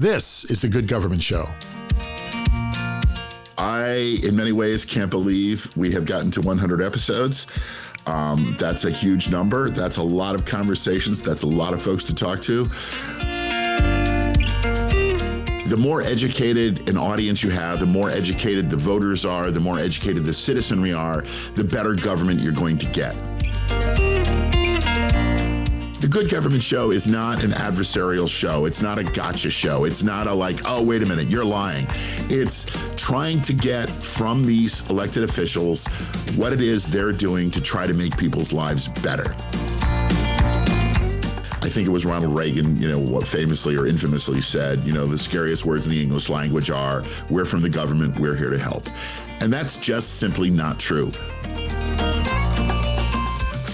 This is The Good Government Show. I, in many ways, can't believe we have gotten to 100 episodes. That's a huge number. That's a lot of conversations. That's a lot of folks to talk to. The more educated an audience you have, the more educated the voters are, the more educated the citizenry are, the better government you're going to get. The Good Government Show is not an adversarial show. It's not a gotcha show. It's not a like, oh, wait a minute, you're lying. It's trying to get from these elected officials what it is they're doing to try to make people's lives better. I think it was Ronald Reagan, what famously or infamously said, the scariest words in the English language are, we're from the government, we're here to help. And that's just simply not true.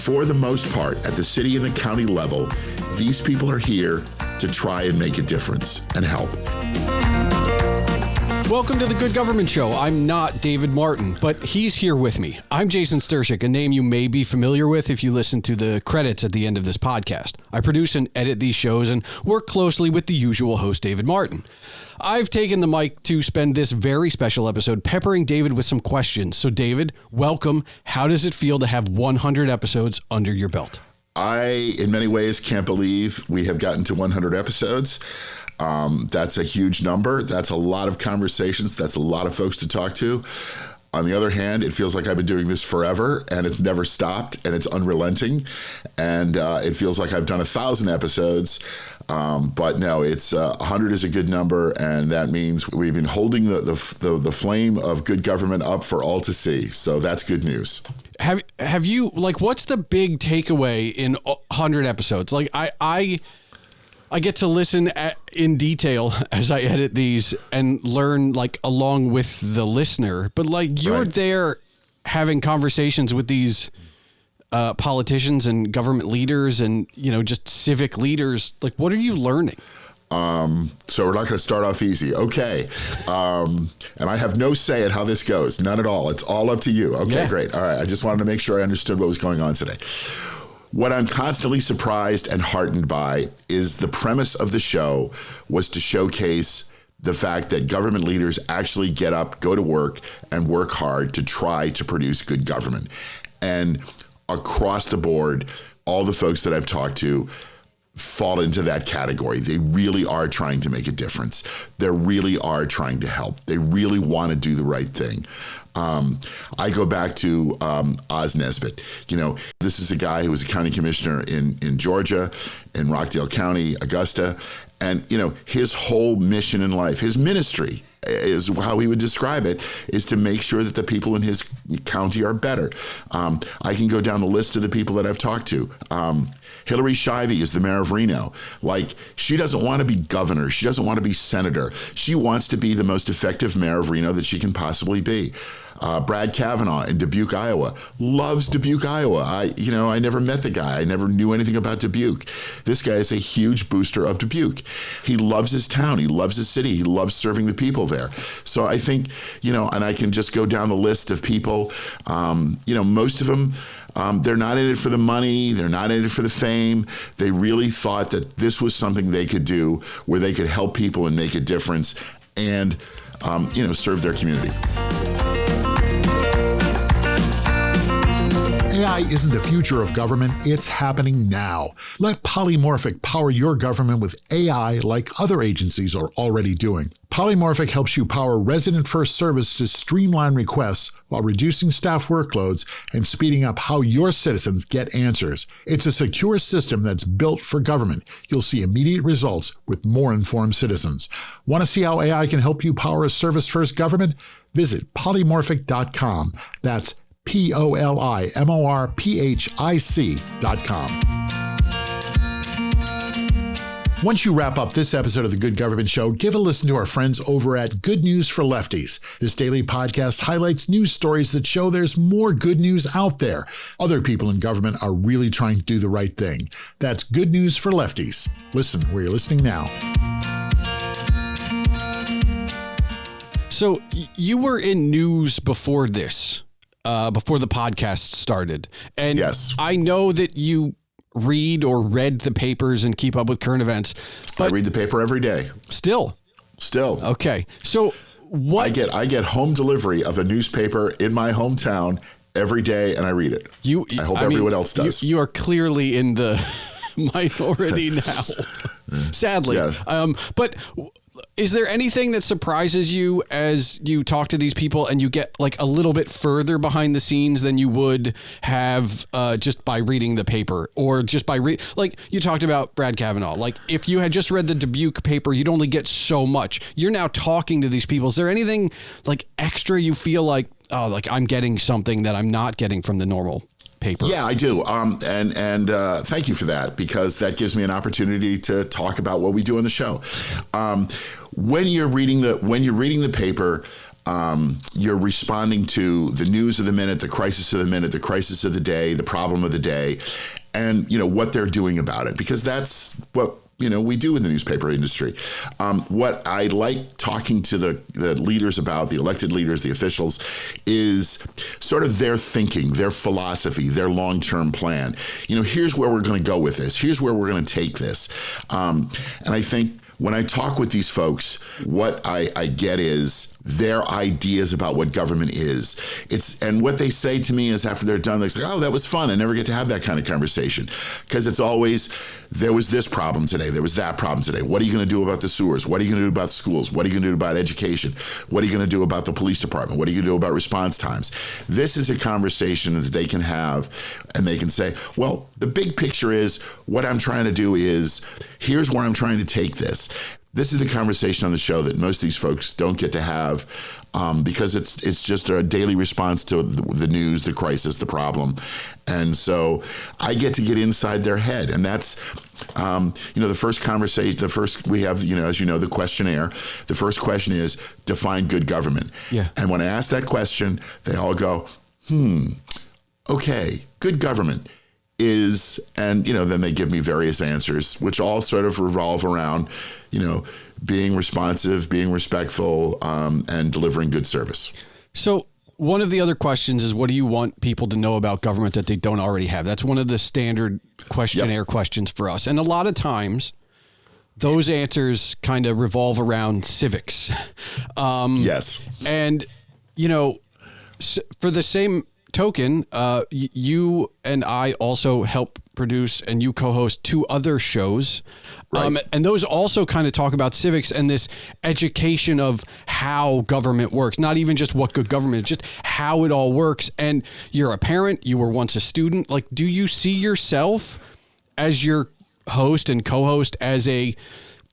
For the most part, at the city and the county level, these people are here to try and make a difference and help. Welcome to The Good Government Show. I'm not David Martin, but he's here with me. I'm Jason Stershic, a name you may be familiar with if you listen to the credits at the end of this podcast. I produce and edit these shows and work closely with the usual host, David Martin. I've taken the mic to spend this very special episode peppering David with some questions. So David, welcome. How does it feel to have 100 episodes under your belt? I, in many ways, can't believe we have gotten to 100 episodes. That's a huge number. That's a lot of conversations. That's a lot of folks to talk to. On the other hand, it feels like I've been doing this forever and it's never stopped and it's unrelenting. And it feels like I've done 1,000 episodes. But no, it's 100 is a good number. And that means we've been holding the flame of good government up for all to see. So that's good news. Have you, what's the big takeaway in 100 episodes? I get to listen in detail as I edit these and learn along with the listener, but you're right there having conversations with these politicians and government leaders and, just civic leaders. What are you learning? So we're not going to start off easy. Okay. And I have no say at how this goes. None at all. It's all up to you. Okay, yeah. Great. All right. I just wanted to make sure I understood what was going on today. What I'm constantly surprised and heartened by is the premise of the show was to showcase the fact that government leaders actually get up, go to work, and work hard to try to produce good government. And across the board, all the folks that I've talked to fall into that category. They really are trying to make a difference. They really are trying to help. They really want to do the right thing. I go back to Oz Nesbitt. This is a guy who was a county commissioner in Georgia, in Rockdale County, Augusta. And, his whole mission in life, his ministry, is how he would describe it, is to make sure that the people in his county are better. I can go down the list of the people that I've talked to. Hillary Shivey is the mayor of Reno. She doesn't want to be governor. She doesn't want to be senator. She wants to be the most effective mayor of Reno that she can possibly be. Brad Kavanaugh in Dubuque, Iowa, loves Dubuque, Iowa. I never met the guy. I never knew anything about Dubuque. This guy is a huge booster of Dubuque. He loves his town. He loves his city. He loves serving the people there. So I think, and I can just go down the list of people, most of them, they're not in it for the money. They're not in it for the fame. They really thought that this was something they could do where they could help people and make a difference and, serve their community. AI isn't the future of government, it's happening now. Let Polimorphic power your government with AI like other agencies are already doing. Polimorphic helps you power resident-first service to streamline requests while reducing staff workloads and speeding up how your citizens get answers. It's a secure system that's built for government. You'll see immediate results with more informed citizens. Want to see how AI can help you power a service-first government? Visit polymorphic.com. That's polymorphic.com. Once you wrap up this episode of The Good Government Show, give a listen to our friends over at Good News for Lefties. This daily podcast highlights news stories that show there's more good news out there. Other people in government are really trying to do the right thing. That's Good News for Lefties. Listen where you're listening now. So you were in news before this, before the podcast started. And yes, I know that you read or read the papers and keep up with current events. But I read the paper every day. Still. Okay. So what I get home delivery of a newspaper in my hometown every day, and I read it. I hope everyone else does. You are clearly in the minority now, sadly. Yes. But is there anything that surprises you as you talk to these people and you get like a little bit further behind the scenes than you would have just by reading the paper, or just by like you talked about Brad Kavanaugh? Like if you had just read the Dubuque paper, you'd only get so much. You're now talking to these people. Is there anything like extra you feel like, oh, like I'm getting something that I'm not getting from the normal paper? Yeah, I do. And thank you for that, because that gives me an opportunity to talk about what we do on the show. When you're reading the paper, you're responding to the news of the minute, the crisis of the minute, the crisis of the day, the problem of the day, and what they're doing about it, because that's what we do in the newspaper industry. What I like talking to the leaders about, the elected leaders, the officials, is sort of their thinking, their philosophy, their long-term plan. Here's where we're going to go with this. Here's where we're going to take this. And I think when I talk with these folks, what I get is their ideas about what government is. And what they say to me is, after they're done, they say, oh, that was fun. I never get to have that kind of conversation, because it's always, there was this problem today, there was that problem today. What are you going to do about the sewers? What are you going to do about schools? What are you going to do about education? What are you going to do about the police department? What are you going to do about response times? This is a conversation that they can have, and they can say, well, the big picture is, what I'm trying to do is, here's where I'm trying to take this. This is the conversation on the show that most of these folks don't get to have, because it's just a daily response to the news, the crisis, the problem. And so I get to get inside their head. And that's, the first conversation, we have, as you know, the questionnaire. The first question is, define good government. Yeah. And when I ask that question, they all go, okay, good government is, and then they give me various answers, which all sort of revolve around, being responsive, being respectful, and delivering good service. So one of the other questions is, what do you want people to know about government that they don't already have? That's one of the standard questionnaire questions for us. And a lot of times those answers kind of revolve around civics. Yes. And, for the same token, you and I also help produce, and you co-host 2 other shows. Right. And those also kind of talk about civics and this education of how government works, not even just what good government is, just how it all works. And you're a parent, you were once a student. Like, do you see yourself as your host and co-host as a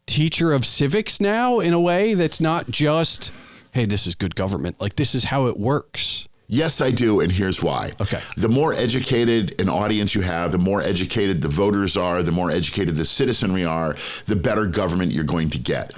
teacher of civics now, in a way that's not just, hey, this is good government, like this is how it works? Yes, I do, and here's why. Okay. The more educated an audience you have, the more educated the voters are, the more educated the citizenry are, the better government you're going to get.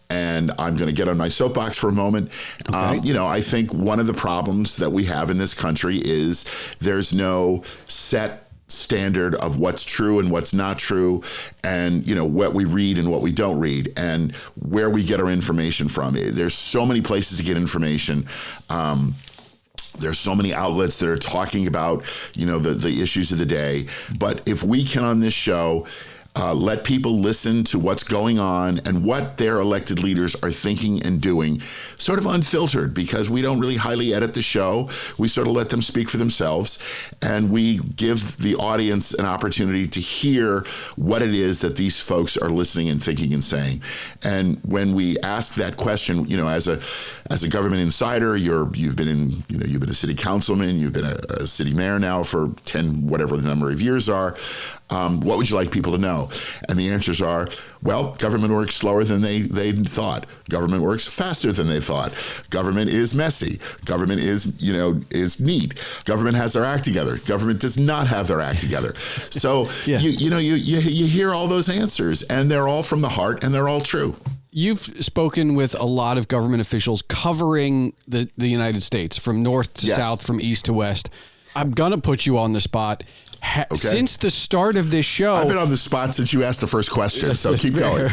And I'm going to get on my soapbox for a moment. Okay. I think one of the problems that we have in this country is there's no set standard of what's true and what's not true, and what we read and what we don't read, and where we get our information from. There's so many places to get information. There's so many outlets that are talking about, the issues of the day. But if we can, on this show, let people listen to what's going on and what their elected leaders are thinking and doing, sort of unfiltered, because we don't really highly edit the show. We sort of let them speak for themselves, and we give the audience an opportunity to hear what it is that these folks are listening and thinking and saying. And when we ask that question, as a government insider, you've been a city councilman, you've been a city mayor now for 10, whatever the number of years are. What would you like people to know? And the answers are, well, government works slower than they thought. Government works faster than they thought. Government is messy. Government is neat. Government has their act together. Government does not have their act together. So Yeah. you hear all those answers, and they're all from the heart, and they're all true. You've spoken with a lot of government officials covering the United States, from north to Yes. south, from east to west. I'm going to put you on the spot. Okay. Since the start of this show, I've been on the spot since you asked the first question, so keep going.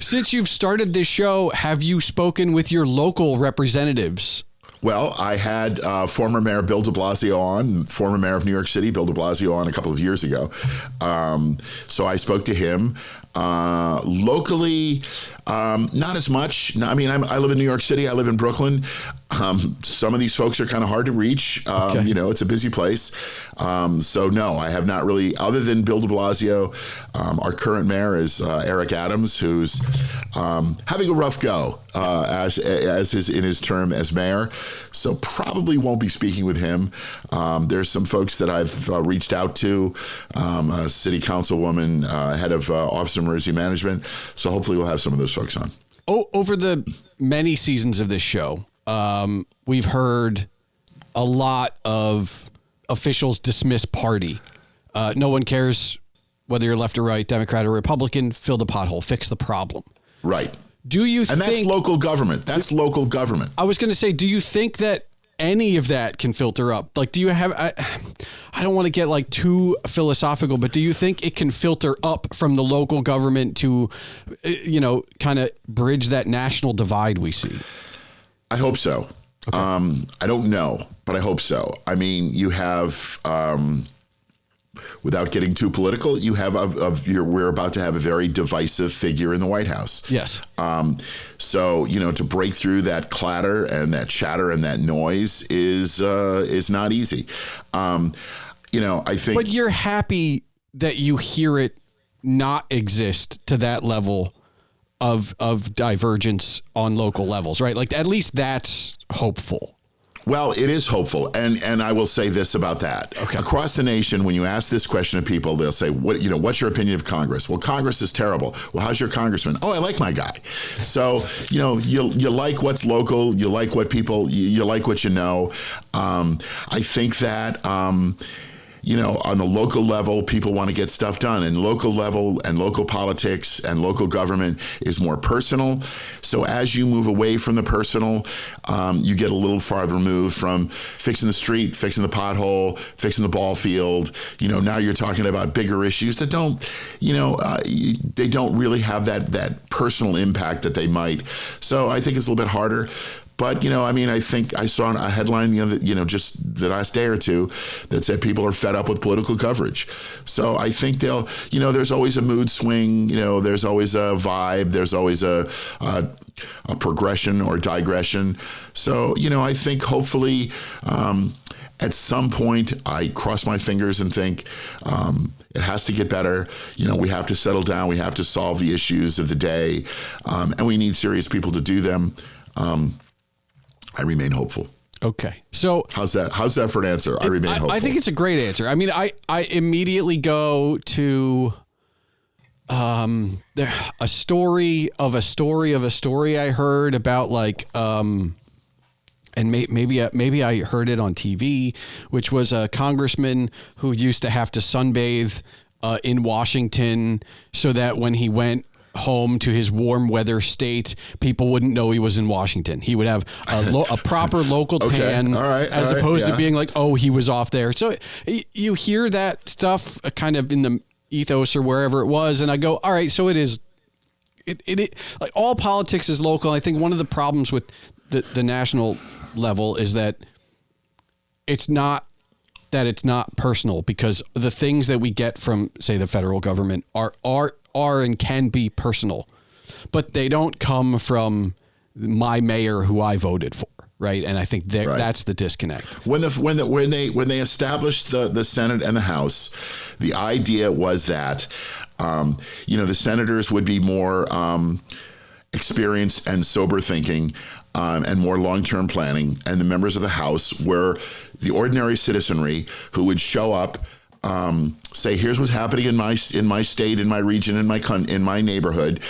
Since you've started this show, have you spoken with your local representatives? Well, I had former Mayor Bill de Blasio on, former Mayor of New York City, Bill de Blasio, on a couple of years ago. So I spoke to him. Locally, not as much. I mean, I live in New York City. I live in Brooklyn. Some of these folks are kind of hard to reach. Okay. You know, it's a busy place. So no, I have not really, other than Bill de Blasio. Our current mayor is Eric Adams, who's having a rough go as in his term as mayor. So probably won't be speaking with him. There's some folks that I've reached out to, a city councilwoman, head of Office of Emergency Management. So hopefully we'll have some of those folks on. Over the many seasons of this show, we've heard a lot of officials dismiss party. No one cares whether you're left or right, Democrat or Republican. Fill the pothole, fix the problem. Right. Do you think... And that's local government. That's local government. I was going to say, do you think that any of that can filter up? Like, do you have... I don't want to get like too philosophical, but do you think it can filter up from the local government to, you know, kind of bridge that national divide we see? I hope so. Okay. I don't know, but I hope so. I mean, you have... without getting too political, you have we're about to have a very divisive figure in the White House. Yes. So, you know, to break through that clatter and that chatter and that noise is not easy. You know, I think. But you're happy that you hear it not exist to that level of divergence on local levels, right? Like, at least that's hopeful. Well, it is hopeful, and I will say this about that. Okay. Across the nation, when you ask this question of people, they'll say, what's your opinion of Congress? Well, Congress is terrible. Well, how's your congressman? Oh, I like my guy. So, you know, you like what's local, you like what people, you like what you know. I think that, you know, on the local level, people want to get stuff done, and local level and local politics and local government is more personal. So as you move away from the personal, you get a little farther removed from fixing the street, fixing the pothole, fixing the ball field. You know, now you're talking about bigger issues that don't, you know, they don't really have that personal impact that they might. So I think it's a little bit harder. But, you know, I mean, I think I saw a headline just the last day or two that said people are fed up with political coverage. So I think they'll, you know, there's always a mood swing, you know, there's always a vibe, there's always a progression or digression. So, you know, I think hopefully at some point I cross my fingers and think it has to get better. You know, we have to settle down. We have to solve the issues of the day. And we need serious people to do them. I remain hopeful. Okay. So how's that for an answer? I remain hopeful. I think it's a great answer. I mean, I immediately go to a story I heard about, like, and maybe I heard it on TV, which was a congressman who used to have to sunbathe in Washington so that when he went home to his warm weather state, people wouldn't know he was in Washington. He would have a proper local tan, as opposed to being like, oh, he was off there. So you hear that stuff kind of in the ethos or wherever it was, and I go, all right, so it like all politics is local. I think one of the problems with the national level is that it's not personal, because the things that we get from, say, the federal government are and can be personal, but they don't come from my mayor who I voted for, right? And I think that's the disconnect. When they established the Senate and the House, the idea was that you know, the senators would be more experienced and sober thinking, and more long-term planning, and the members of the House were the ordinary citizenry who would show up, say, here's what's happening in my state, in my region, in my neighborhood,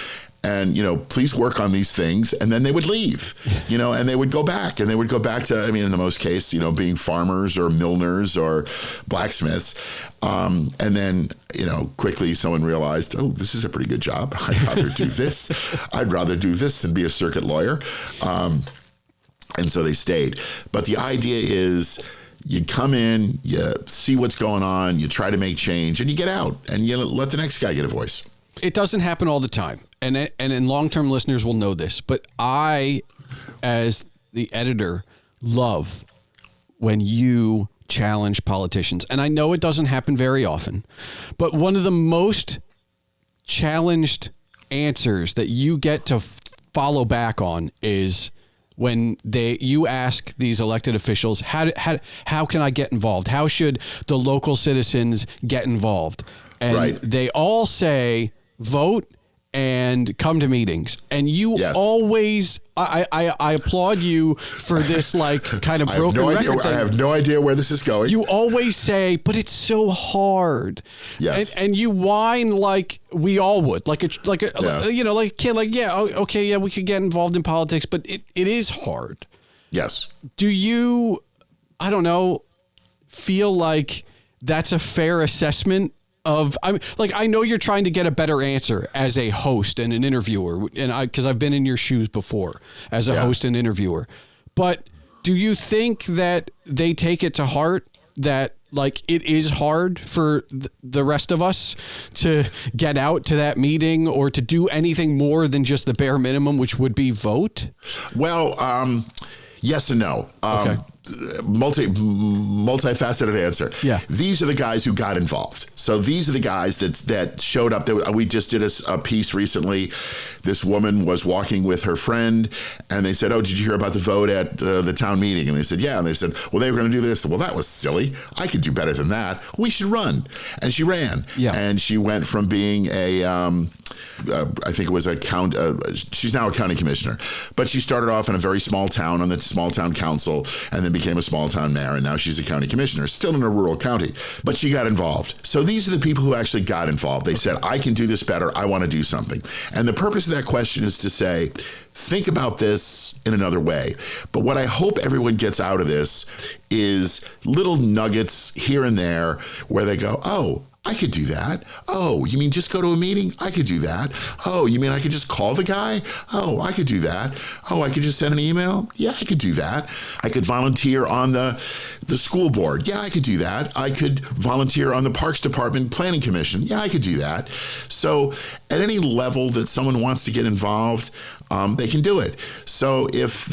and, you know, please work on these things. And then they would leave, you know, and they would go back to, I mean, in the most case, you know, being farmers or milliners or blacksmiths. And then, you know, quickly someone realized, oh, this is a pretty good job. I'd rather do this. I'd rather do this than be a circuit lawyer. And so they stayed. But the idea is, you come in, you see what's going on, you try to make change, and you get out, and you let the next guy get a voice. It doesn't happen all the time. And long-term listeners will know this, but I, as the editor, love when you challenge politicians. And I know it doesn't happen very often, but one of the most challenged answers that you get to follow back on is when you ask these elected officials, how can I get involved? How should the local citizens get involved? And they all say, vote and come to meetings. And you always, I applaud you for this like kind of broken record thing. I have no idea where this is going. You always say, but it's so hard. Yes. And you whine like we all would, like a you know, like a kid, like, yeah, okay, yeah, we could get involved in politics, but it is hard. Yes. Do you, I don't know, feel like that's a fair assessment of, I know you're trying to get a better answer as a host and an interviewer, and because I've been in your shoes before as a host and interviewer, but do you think that they take it to heart that like it is hard for the rest of us to get out to that meeting or to do anything more than just the bare minimum, which would be vote? Well, yes and no. Okay. Multifaceted answer. Yeah. These are the guys who got involved. So these are the guys that showed up. We just did a piece recently. This woman was walking with her friend, and they said, "Oh, did you hear about the vote at the town meeting?" And they said, "Yeah." And they said, "Well, they were going to do this." Well, that was silly. I could do better than that. We should run. And she ran. Yeah. And she went from being I think it was she's now a county commissioner, but she started off in a very small town on the small town council and then became a small town mayor. And now she's a county commissioner, still in a rural county, but she got involved. So these are the people who actually got involved. They said, I can do this better. I want to do something. And the purpose of that question is to say, think about this in another way. But what I hope everyone gets out of this is little nuggets here and there where they go, oh, I could do that. Oh, you mean just go to a meeting? I could do that. Oh, you mean I could just call the guy? Oh, I could do that. Oh, I could just send an email? Yeah, I could do that. I could volunteer on the school board. Yeah, I could do that. I could volunteer on the Parks Department Planning Commission. Yeah, I could do that. So at any level that someone wants to get involved, they can do it. So if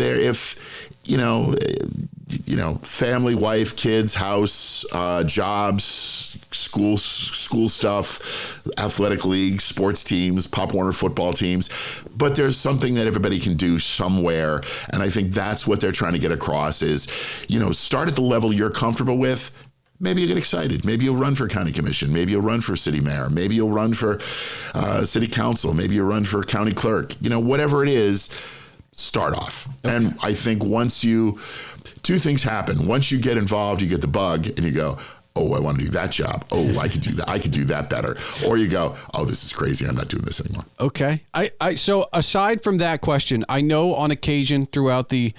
family, wife, kids, house, jobs, school stuff, athletic leagues, sports teams, Pop Warner football teams, but there's something that everybody can do somewhere. And I think that's what they're trying to get across is, start at the level you're comfortable with. Maybe you get excited. Maybe you'll run for county commission. Maybe you'll run for city mayor. Maybe you'll run for city council. Maybe you'll run for county clerk. Whatever it is, start off. Okay. And I think two things happen. Once you get involved, you get the bug and you go, oh, I want to do that job. Oh, I could do that. I could do that better. Or you go, oh, this is crazy. I'm not doing this anymore. Okay. So aside from that question, I know on occasion throughout the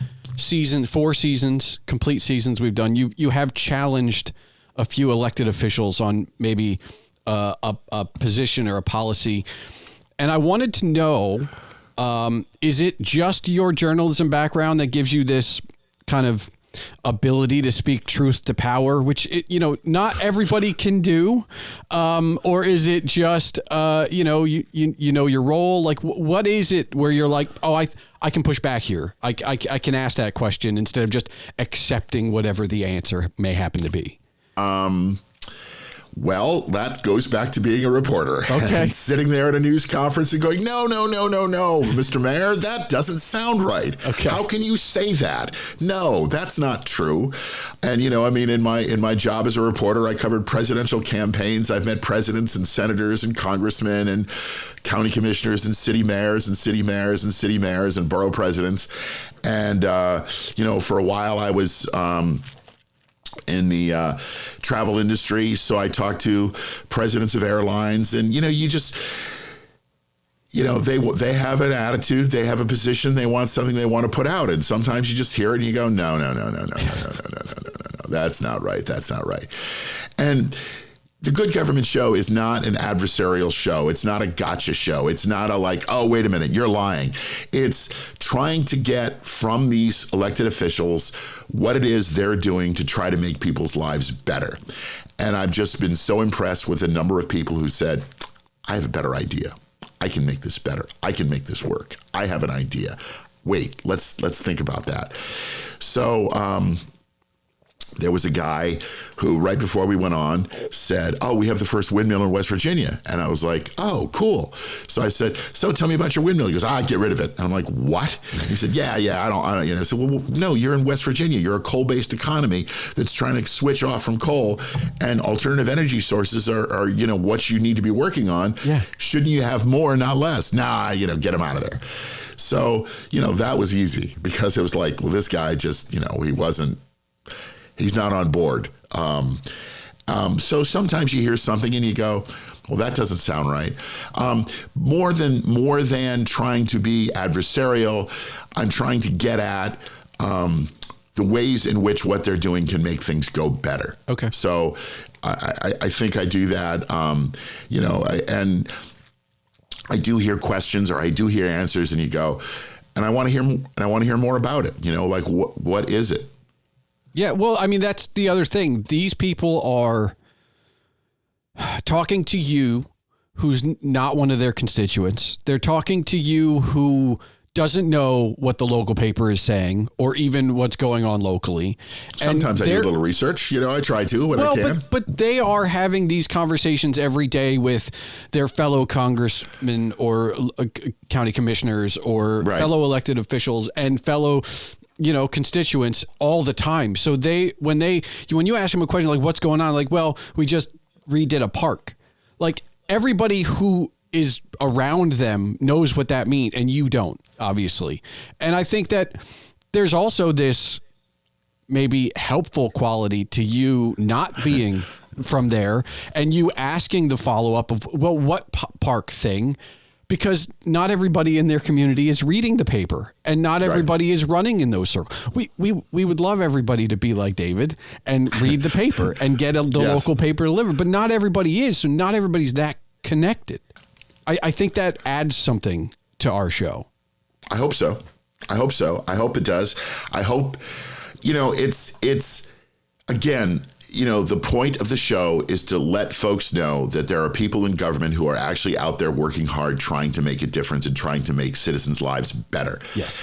complete seasons we've done, you have challenged a few elected officials on maybe a position or a policy. And I wanted to know, is it just your journalism background that gives you this kind of ability to speak truth to power, which not everybody can do, or is it just you know your role? Like, what is it where you're like, oh, I can push back here. I can ask that question instead of just accepting whatever the answer may happen to be. Well, that goes back to being a reporter. Okay. And sitting there at a news conference and going, no, Mr. Mayor, that doesn't sound right. Okay. How can you say that? No, that's not true. And, in my job as a reporter, I covered presidential campaigns. I've met presidents and senators and congressmen and county commissioners and city mayors and city mayors and city mayors and borough presidents. And, for a while I was in the travel industry. So I talked to presidents of airlines and, they have an attitude, they have a position, they want something they want to put out. And sometimes you just hear it and you go, no, that's not right. That's not right. And the Good Government Show is not an adversarial show. It's not a gotcha show. It's not a like, oh, wait a minute, you're lying. It's trying to get from these elected officials what it is they're doing to try to make people's lives better. And I've just been so impressed with the number of people who said, I have a better idea. I can make this better. I can make this work. I have an idea. wait, let's think about that. So there was a guy who, right before we went on, said, "Oh, we have the first windmill in West Virginia." And I was like, "Oh, cool." So I said, "So tell me about your windmill." He goes, "Get rid of it." And I'm like, "What?" He said, "Yeah, I don't, I said, "Well, no, you're in West Virginia. You're a coal-based economy that's trying to switch off from coal, and alternative energy sources are what you need to be working on. Yeah. Shouldn't you have more, not less?" Nah, get him out of there. So, that was easy, because it was like, well, this guy just, he's not on board. So sometimes you hear something and you go, well, that doesn't sound right. More than trying to be adversarial, I'm trying to get at the ways in which what they're doing can make things go better. Okay. So I think I do that, and I do hear questions, or I do hear answers, and you go, and I want to hear more about it. Like what is it? Yeah, well, I mean, that's the other thing. These people are talking to you who's not one of their constituents. They're talking to you who doesn't know what the local paper is saying, or even what's going on locally. Sometimes I do a little research. I try to when I can. But they are having these conversations every day with their fellow congressmen or county commissioners or fellow elected officials and fellow constituents all the time. So when you ask them a question like, what's going on? Like, well, we just redid a park. Like, everybody who is around them knows what that means, and you don't, obviously. And I think that there's also this maybe helpful quality to you not being from there and you asking the follow-up of, well, what park thing? Because not everybody in their community is reading the paper, and not everybody is running in those circles. We would love everybody to be like David and read the paper and get the local paper delivered, but not everybody is. So not everybody's that connected. I think that adds something to our show. I hope so. I hope it does. I hope, it's again, the point of the show is to let folks know that there are people in government who are actually out there working hard, trying to make a difference and trying to make citizens' lives better. Yes.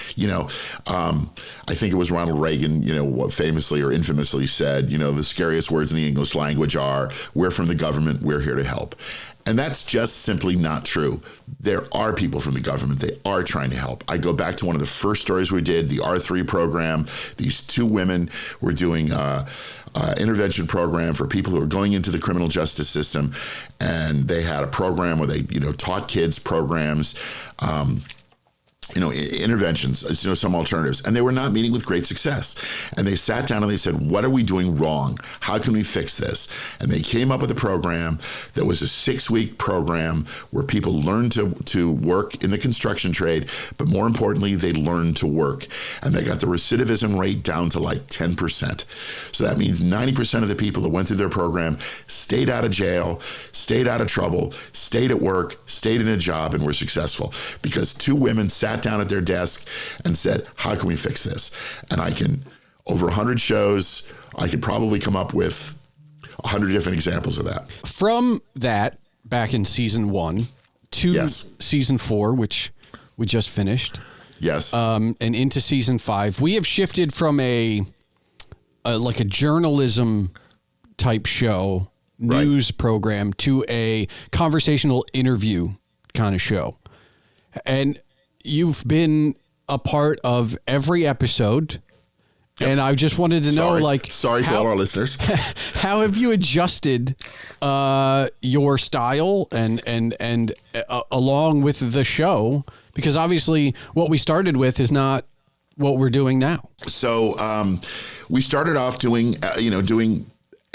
I think it was Ronald Reagan, what famously or infamously said, the scariest words in the English language are, "We're from the government, we're here to help." And that's just simply not true. There are people from the government. They are trying to help. I go back to one of the first stories we did, the R3 program. These two women were doing intervention program for people who are going into the criminal justice system. And they had a program where they, taught kids programs, interventions, some alternatives. And they were not meeting with great success. And they sat down and they said, what are we doing wrong? How can we fix this? And they came up with a program that was a 6-week program where people learned to work in the construction trade, but more importantly, they learned to work. And they got the recidivism rate down to like 10%. So that means 90% of the people that went through their program stayed out of jail, stayed out of trouble, stayed at work, stayed in a job, and were successful. Because two women sat down at their desk and said, how can we fix this? And over 100 shows, I could probably come up with 100 different examples of that. From that, back in season 1 to season 4, which we just finished. Yes. And into season 5, we have shifted from a journalism type show, news program, to a conversational interview kind of show. And you've been a part of every episode. Yep. And I just wanted to know, sorry to all our listeners. How have you adjusted your style and along with the show? Because obviously what we started with is not what we're doing now. So we started off doing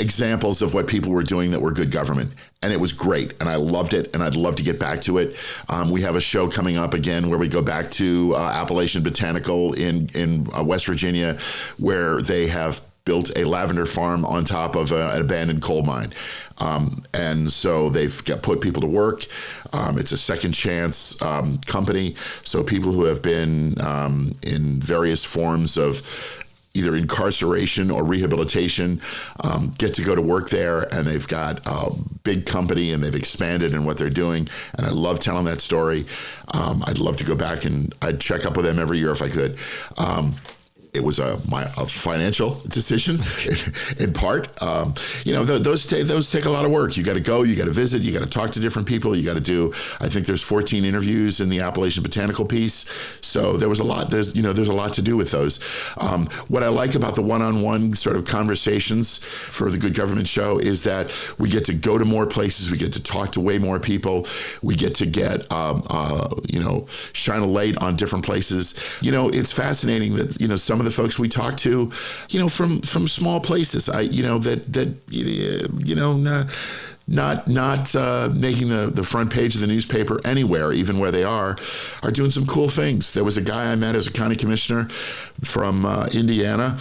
examples of what people were doing that were good government. And it was great. And I loved it. And I'd love to get back to it. We have a show coming up again where we go back to Appalachian Botanical in West Virginia, where they have built a lavender farm on top of an abandoned coal mine. And so they've put people to work. It's a second chance company. So people who have been in various forms of either incarceration or rehabilitation get to go to work there, and they've got a big company and they've expanded in what they're doing. And I love telling that story. I'd love to go back and I'd check up with them every year if I could. It was a financial decision, in part. Those take a lot of work. You got to go, you got to visit, you got to talk to different people. You got to do. I think there's 14 interviews in the Appalachian Botanical piece. So there was a lot. There's a lot to do with those. What I like about the one-on-one sort of conversations for the Good Government Show is that we get to go to more places. We get to talk to way more people. We get to get shine a light on different places. It's fascinating that some of the folks we talk to, from small places, not making the front page of the newspaper anywhere, even where they are doing some cool things. There was a guy I met as a county commissioner from Indiana.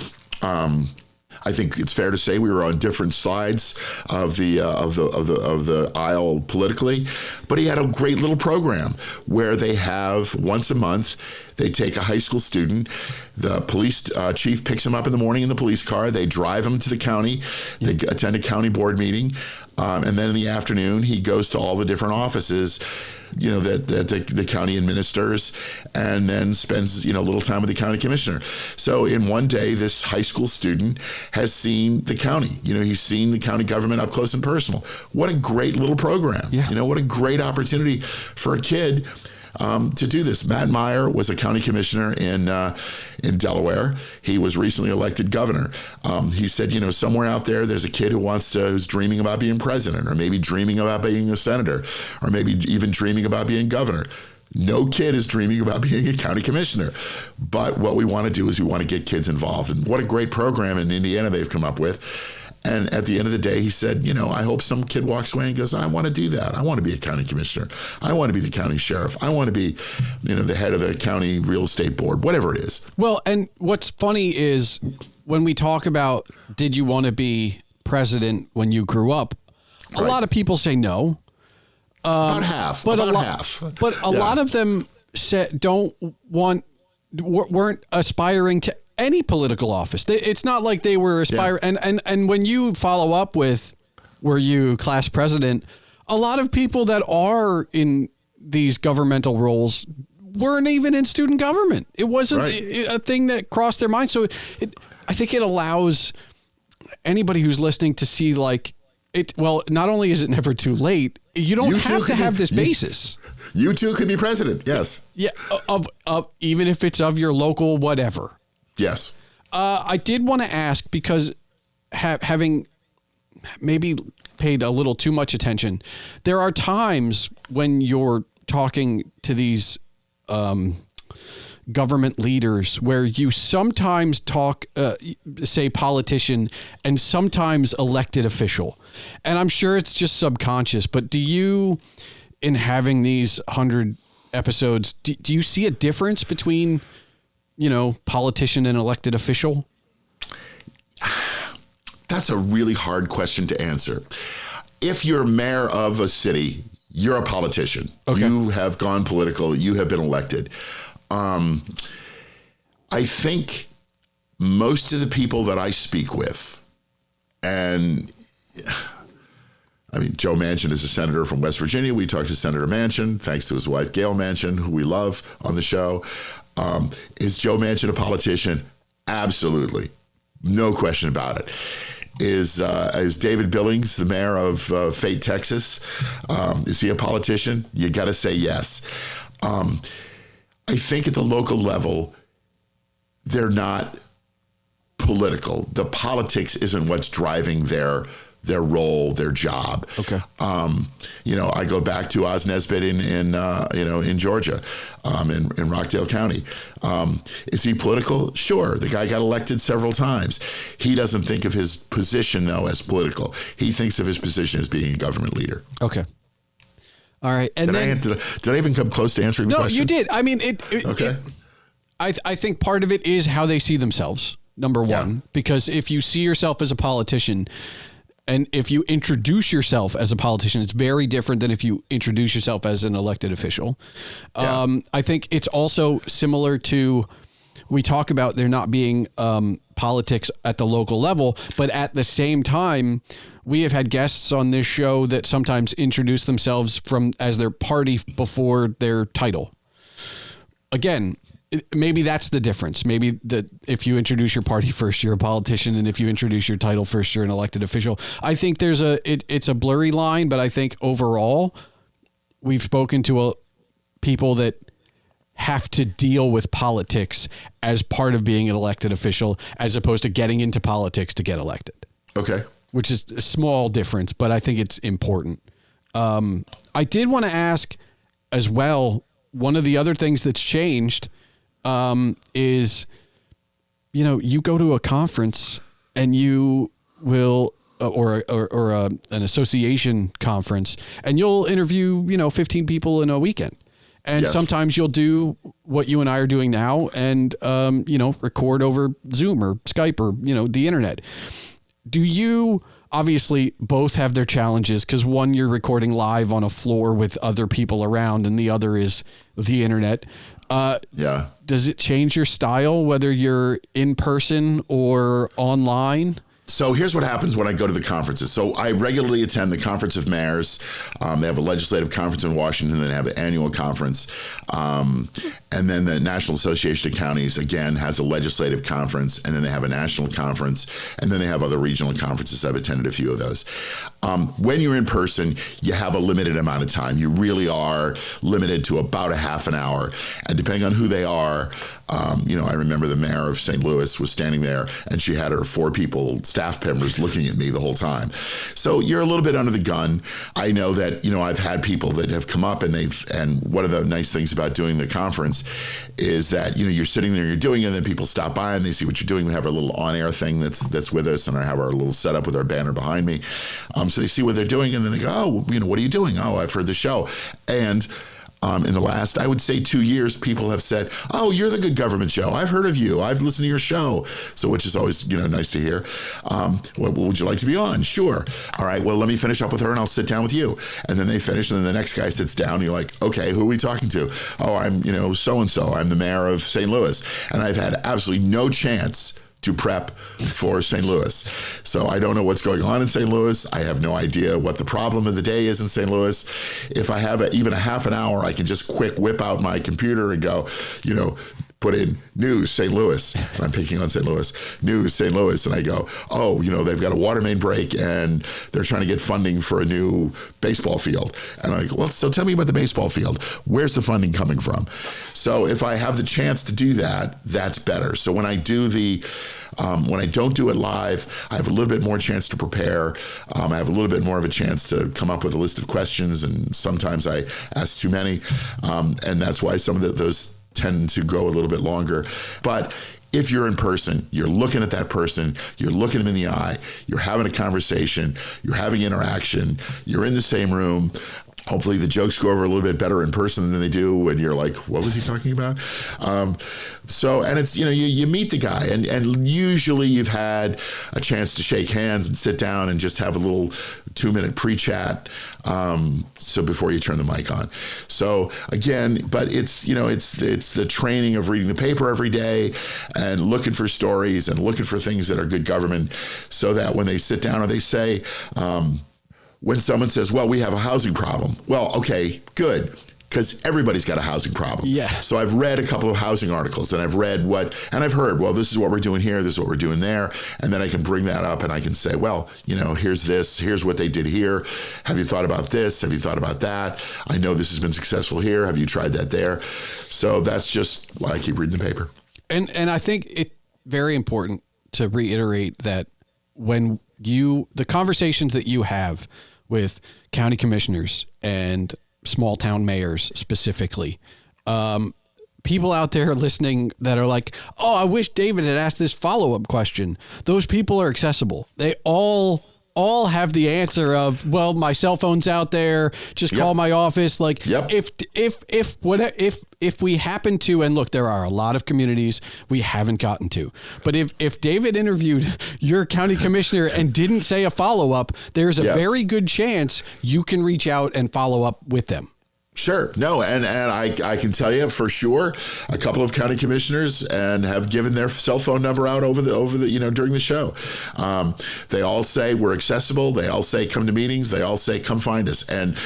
I think it's fair to say we were on different sides of the aisle politically, but he had a great little program where they have once a month. They take a high school student. The police chief picks him up in the morning in the police car. They drive him to the county. They attend a county board meeting. And then in the afternoon, he goes to all the different offices, that the county administers, and then spends, a little time with the county commissioner. So in one day, this high school student has seen the county. He's seen the county government up close and personal. What a great little program. Yeah. What a great opportunity for a kid to do this. Matt Meyer was a county commissioner in Delaware. He was recently elected governor. He said, somewhere out there's a kid who's dreaming about being president, or maybe dreaming about being a senator, or maybe even dreaming about being governor. No kid is dreaming about being a county commissioner. But what we want to do is we want to get kids involved. And what a great program in Indiana they've come up with. And at the end of the day, he said, I hope some kid walks away and goes, I want to do that. I want to be a county commissioner. I want to be the county sheriff. I want to be, the head of the county real estate board, whatever it is. Well, and what's funny is when we talk about, did you want to be president when you grew up? A lot of people say no. About half. But a lot of them weren't aspiring to any political office. It's not like they were aspiring. Yeah. And when you follow up with, were you class president, a lot of people that are in these governmental roles weren't even in student government. It wasn't a thing that crossed their mind. So I think it allows anybody who's listening to see not only is it never too late, you don't have to have this basis. You too can be president. Yes. Yeah. Of even if it's of your local whatever. Yes. I did want to ask, because having maybe paid a little too much attention, there are times when you're talking to these government leaders where you sometimes talk, say politician, and sometimes elected official. And I'm sure it's just subconscious, but do you, in having these 100 episodes, do you see a difference between politician and elected official? That's a really hard question to answer. If you're mayor of a city, you're a politician. Okay. You have gone political. You have been elected. I think most of the people that I speak with, and Joe Manchin is a senator from West Virginia. We talked to Senator Manchin, thanks to his wife, Gail Manchin, who we love on the show. Is Joe Manchin a politician? Absolutely. No question about it. Is David Billings, the mayor of Fate, Texas, is he a politician? You got to say yes. I think at the local level, they're not political. The politics isn't what's driving their role, their job. Okay. I go back to Oz Nesbitt in Georgia, in Rockdale County. Is he political? Sure. The guy got elected several times. He doesn't think of his position, though, as political. He thinks of his position as being a government leader. Okay. All right. And did I even come close to answering the question? No, you did. Okay. I think part of it is how they see themselves, number one, because if you see yourself as a politician, and if you introduce yourself as a politician, it's very different than if you introduce yourself as an elected official. Yeah. I think it's also similar to we talk about there not being politics at the local level, but at the same time, we have had guests on this show that sometimes introduce themselves as their party before their title. Again, maybe that's the difference. Maybe that if you introduce your party first, you're a politician, and if you introduce your title first, you're an elected official. I think it's a blurry line, but I think overall, we've spoken to people that have to deal with politics as part of being an elected official, as opposed to getting into politics to get elected. Okay. Which is a small difference, but I think it's important. I did want to ask as well, one of the other things that's changed is, you go to a conference and you will, or an association conference, and you'll interview, 15 people in a weekend. And yes. Sometimes you'll do what you and I are doing now and, record over Zoom or Skype or, the internet. Do you obviously both have their challenges? Because one, you're recording live on a floor with other people around, and the other is the internet. Yeah. Does it change your style, whether you're in person or online? So here's what happens when I go to the conferences. So I regularly attend the Conference of Mayors. They have a legislative conference in Washington, and they have an annual conference. And then the National Association of Counties, again, has a legislative conference, and then they have a national conference, and then they have other regional conferences. I've attended a few of those. When you're in person, you have a limited amount of time. You really are limited to about a half an hour. And depending on who they are, I remember the mayor of St. Louis was standing there, and she had her 4 people, staff members, looking at me the whole time. So you're a little bit under the gun. I know that, I've had people that have come up, and one of the nice things about doing the conference is that, you're sitting there, you're doing it, and then people stop by and they see what you're doing. We have our little on-air thing that's with us, and I have our little setup with our banner behind me. So they see what they're doing, and then they go, oh, what are you doing? Oh, I've heard the show. And in the last, I would say 2 years, people have said, oh, you're the Good Government Show. I've heard of you. I've listened to your show. So, which is always, nice to hear. What would you like to be on? Sure. All right, well, let me finish up with her and I'll sit down with you. And then they finish, and then the next guy sits down, and you're like, okay, who are we talking to? Oh, I'm, so-and-so. I'm the mayor of St. Louis. And I've had absolutely no chance to prep for St. Louis. So I don't know what's going on in St. Louis. I have no idea what the problem of the day is in St. Louis. If I have even a half an hour, I can just quick whip out my computer and go, put in news, St. Louis. And I'm picking on St. Louis. News, St. Louis. And I go, oh, they've got a water main break and they're trying to get funding for a new baseball field. And I go, well, so tell me about the baseball field. Where's the funding coming from? So if I have the chance to do that, that's better. So when I do when I don't do it live, I have a little bit more chance to prepare. I have a little bit more of a chance to come up with a list of questions, and sometimes I ask too many. And that's why some of those tend to go a little bit longer. But if you're in person, you're looking at that person, you're looking them in the eye, you're having a conversation, you're having interaction, you're in the same room. Hopefully the jokes go over a little bit better in person than they do when you're like, what was he talking about? And it's, you meet the guy, and usually you've had a chance to shake hands and sit down and just have a little 2-minute pre-chat. So before you turn the mic on. So again, but it's the training of reading the paper every day and looking for stories and looking for things that are good government, so that when they sit down or they say, when someone says, well, we have a housing problem. Well, okay, good. Because everybody's got a housing problem. Yeah. So I've read a couple of housing articles, and I've read and I've heard, well, this is what we're doing here, this is what we're doing there. And then I can bring that up and I can say, well, here's this, here's what they did here. Have you thought about this? Have you thought about that? I know this has been successful here. Have you tried that there? So that's just why I keep reading the paper. And I think it's very important to reiterate that when the conversations that you have with county commissioners and small town mayors specifically, people out there listening that are like, oh, I wish David had asked this follow-up question. Those people are accessible. They all have the answer of, well, my cell phone's out there, just call my office. Like, if we happen to, and look, there are a lot of communities we haven't gotten to, but if David interviewed your county commissioner and didn't say a follow-up, there's a very good chance you can reach out and follow up with them. Sure. No, and I can tell you for sure, a couple of county commissioners and have given their cell phone number out over the during the show. They all say we're accessible. They all say come to meetings. They all say come find us. And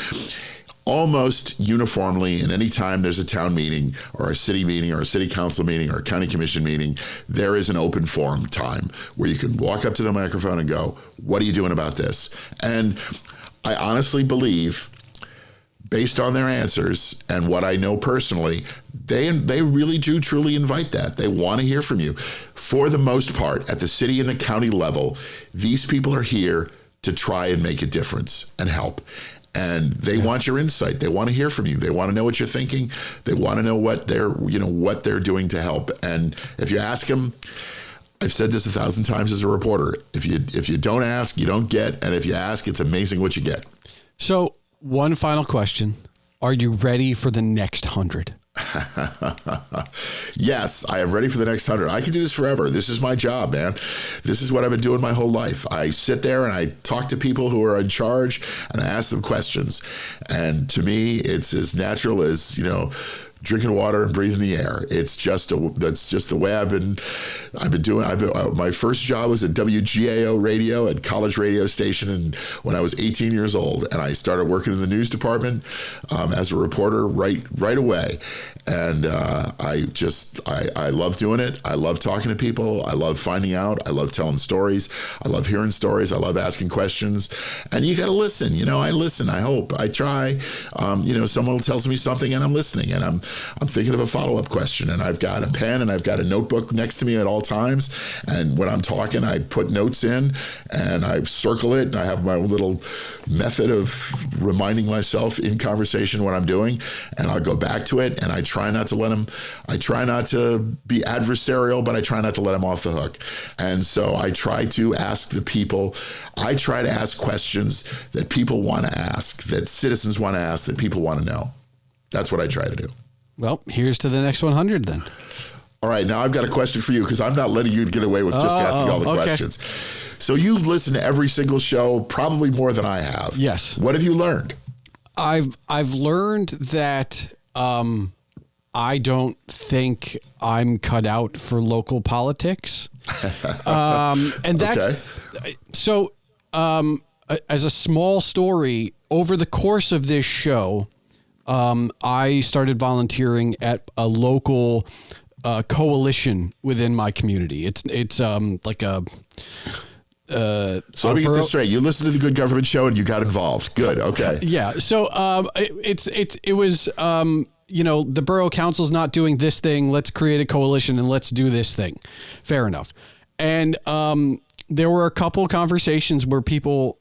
almost uniformly, and any time there's a town meeting or a city meeting or a city council meeting or a county commission meeting, there is an open forum time where you can walk up to the microphone and go, what are you doing about this? And I honestly believe, based on their answers and what I know personally, they really do truly invite that. They want to hear from you. For the most part, at the city and the county level, these people are here to try and make a difference and help. And they want your insight. They want to hear from you. They want to know what you're thinking. They want to know what they're doing to help. And if you ask them, I've said this 1,000 times as a reporter, if you don't ask, you don't get. And if you ask, it's amazing what you get. So one final question. Are you ready for the next 100? Yes, I am ready for the next 100. I can do this forever. This is my job, man. This is what I've been doing my whole life. I sit there and I talk to people who are in charge and I ask them questions. And to me, it's as natural as, drinking water and breathing the air. That's just the way I've been doing. My first job was at WGAO radio at college radio station, and when I was 18 years old, and I started working in the news department as a reporter right away. And I love doing it. I love talking to people. I love finding out. I love telling stories. I love hearing stories. I love asking questions. And you got to listen. I listen. I hope. I try. Someone tells me something and I'm listening, and I'm thinking of a follow-up question, and I've got a pen and I've got a notebook next to me at all times. And when I'm talking, I put notes in and I circle it, and I have my little method of reminding myself in conversation what I'm doing, and I'll go back to it, and I try not to be adversarial, but I try not to let them off the hook. And so I try to ask questions that people want to ask, that citizens want to ask, that people want to know. That's what I try to do. Well, here's to the next 100 then. All right, now I've got a question for you, because I'm not letting you get away with just asking all the questions. So you've listened to every single show, probably more than I have. Yes. What have you learned? I've learned that I don't think I'm cut out for local politics. And that's okay. So as a small story, over the course of this show, I started volunteering at a local coalition within my community. It's like a so let me get this straight. You listened to the Good Government Show and you got involved. Good. Okay. Yeah. So it was the borough council's not doing this thing. Let's create a coalition and let's do this thing. Fair enough. And there were a couple conversations where people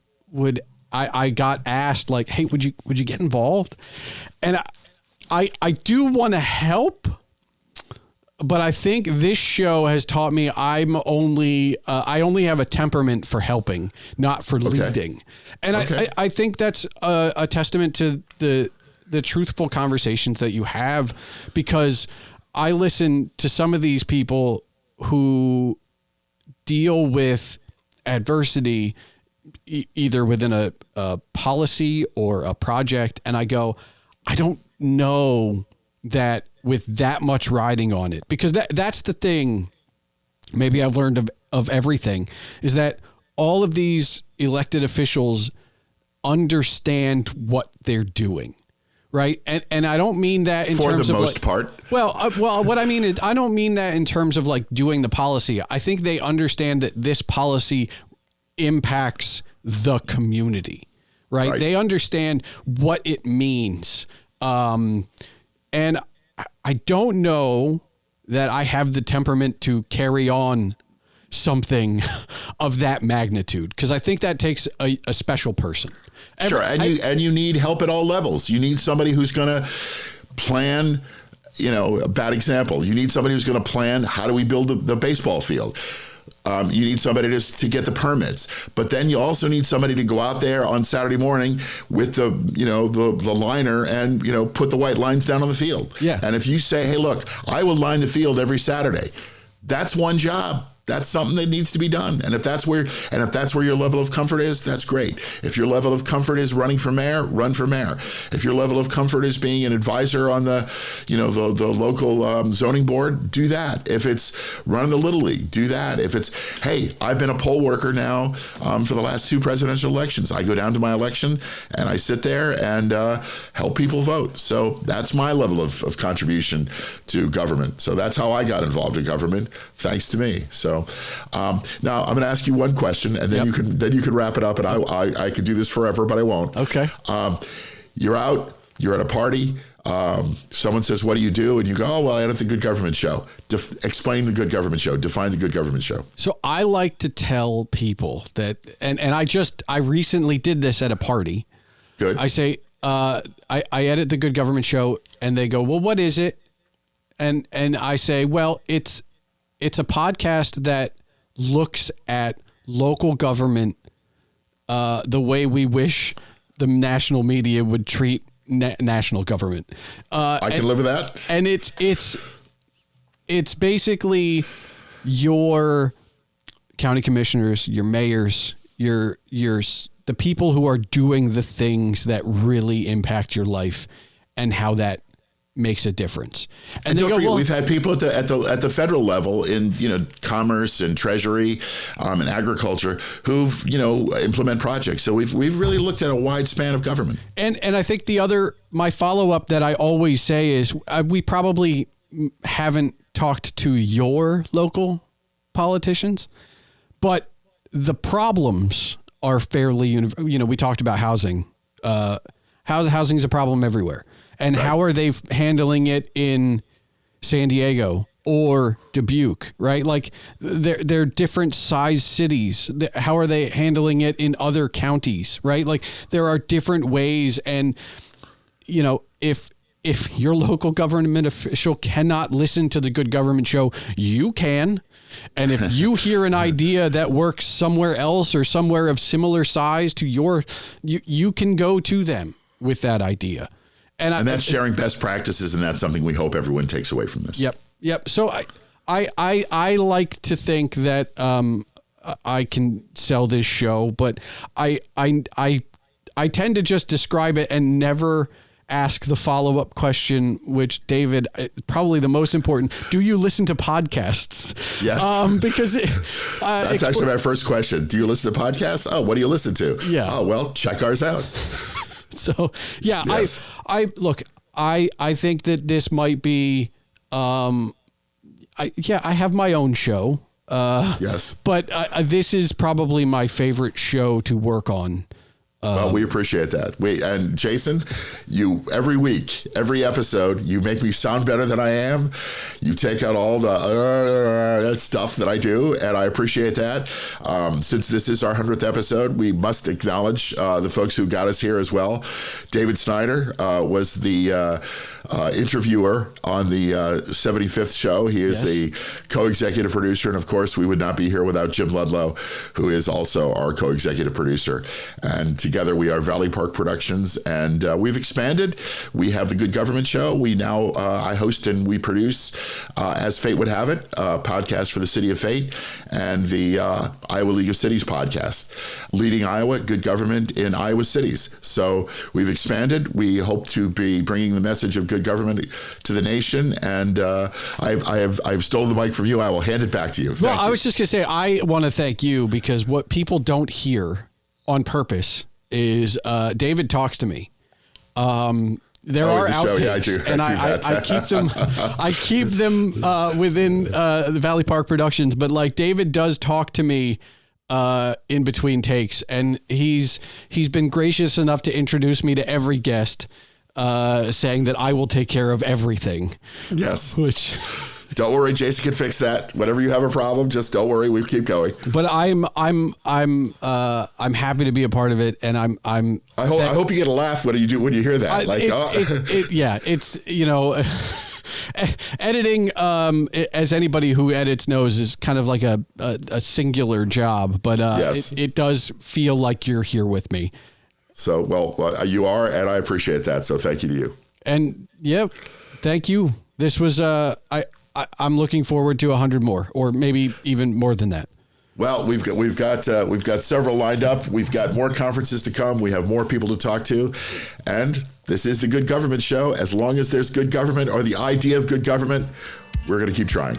I got asked, like, hey, would you get involved? And I do want to help, but I think this show has taught me I only have a temperament for helping, not for leading. And I think that's a testament to the truthful conversations that you have, because I listen to some of these people who deal with adversity either within a policy or a project, and I go, I don't know that with that much riding on it, because that's the thing maybe I've learned of everything, is that all of these elected officials understand what they're doing. Right. And I don't mean that in terms of for the most part. Well, what I mean is, I don't mean that in terms of like doing the policy. I think they understand that this policy impacts the community, right? They understand what it means. And I don't know that I have the temperament to carry on something of that magnitude, because I think that takes a special person. Sure, and you need help at all levels. You need somebody who's going to plan, a bad example. You need somebody who's going to plan, how do we build the baseball field? You need somebody to get the permits, but then you also need somebody to go out there on Saturday morning with the liner and, put the white lines down on the field. Yeah. And if you say, hey, look, I will line the field every Saturday, that's one job. That's something that needs to be done. And if that's where your level of comfort is, that's great. If your level of comfort is running for mayor, run for mayor. If your level of comfort is being an advisor on the local zoning board, do that. If it's running the Little League, do that. If it's, hey, I've been a poll worker now for the last 2 presidential elections. I go down to my election and I sit there and help people vote. So that's my level of contribution to government. So that's how I got involved in government, thanks to me. So now I'm going to ask you one question, and then you can wrap it up. And I could do this forever, but I won't. Okay. You're out. You're at a party. Someone says, "What do you do?" And you go, "Oh, well, I edit the Good Government Show." Explain the Good Government Show. Define the Good Government Show. So I like to tell people that, and I recently did this at a party. Good. I say, I edit the Good Government Show, and they go, "Well, what is it?" And I say, "Well, it's a podcast that looks at local government the way we wish the national media would treat national government." I can live with that. And it's basically your county commissioners, your mayors, your the people who are doing the things that really impact your life and how that makes a difference. And don't forget, we've had people at the federal level in commerce and treasury and agriculture who've implement projects. So we've really looked at a wide span of government. And I think my follow up that I always say is we probably haven't talked to your local politicians, but the problems are fairly we talked about housing. Housing is a problem everywhere. And right. How are they handling it in San Diego or Dubuque, right? Like they're different size cities. How are they handling it in other counties, right? Like there are different ways. And, if your local government official cannot listen to the Good Government Show, you can. And if you hear an idea that works somewhere else or somewhere of similar size to you can go to them with that idea. And that's sharing best practices, and that's something we hope everyone takes away from this. Yep. So I like to think that I can sell this show, but I tend to just describe it and never ask the follow-up question, which, David, probably the most important. Do you listen to podcasts? Yes. Because that's actually my first question. Do you listen to podcasts? Oh, what do you listen to? Yeah. Oh, well, check ours out. So, yeah, yes. I think that this might be, I have my own show. Yes. But this is probably my favorite show to work on. Well, we appreciate that. And Jason, you every week, every episode, you make me sound better than I am. You take out all the stuff that I do, and I appreciate that. Since this is our 100th episode, we must acknowledge the folks who got us here as well. David Snyder was the interviewer on the 75th show. He is the co-executive producer, and of course, we would not be here without Jim Ludlow, who is also our co-executive producer. And together we are Valley Park Productions, and we've expanded. We have the Good Government Show. We now, I host and we produce, As Fate Would Have It, a podcast for the City of Fate, and the Iowa League of Cities podcast, leading Iowa, good government in Iowa cities. So we've expanded. We hope to be bringing the message of good government to the nation, and I've stolen the mic from you. I will hand it back to you. Well, I was just going to say, I want to thank you, because what people don't hear on purpose is David talks to me. There are outtakes, and I keep them within the Valley Park Productions. But like David does talk to me in between takes, and he's been gracious enough to introduce me to every guest, saying that I will take care of everything. Yes. Which. Don't worry, Jason can fix that. Whenever you have a problem, just don't worry. We keep going. But I'm happy to be a part of it, and I hope you get a laugh when you hear that. It's editing, as anybody who edits knows, is kind of like a singular job, but it does feel like you're here with me. So, well, you are, and I appreciate that. So thank you to you. And thank you. This was, I'm looking forward to 100 more, or maybe even more than that. Well, we've got several lined up. We've got more conferences to come. We have more people to talk to, and this is the Good Government Show. As long as there's good government or the idea of good government, we're going to keep trying.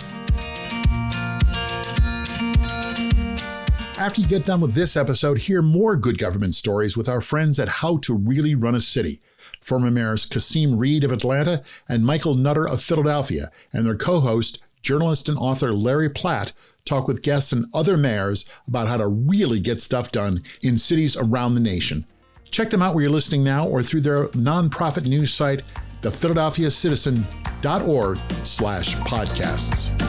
After you get done with this episode, hear more good government stories with our friends at How to Really Run a City. Former mayors Kasim Reed of Atlanta and Michael Nutter of Philadelphia, and their co-host, journalist and author Larry Platt, talk with guests and other mayors about how to really get stuff done in cities around the nation. Check them out where you're listening now or through their nonprofit news site, thephiladelphiacitizen.org/podcasts.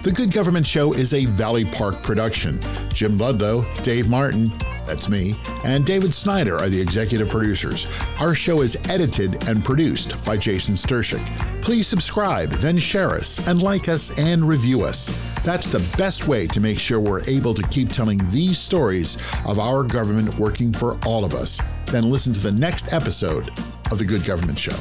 The Good Government Show is a Valley Park production. Jim Ludlow, Dave Martin, that's me, and David Snyder are the executive producers. Our show is edited and produced by Jason Stershic. Please subscribe, then share us, and like us and review us. That's the best way to make sure we're able to keep telling these stories of our government working for all of us. Then listen to the next episode of The Good Government Show.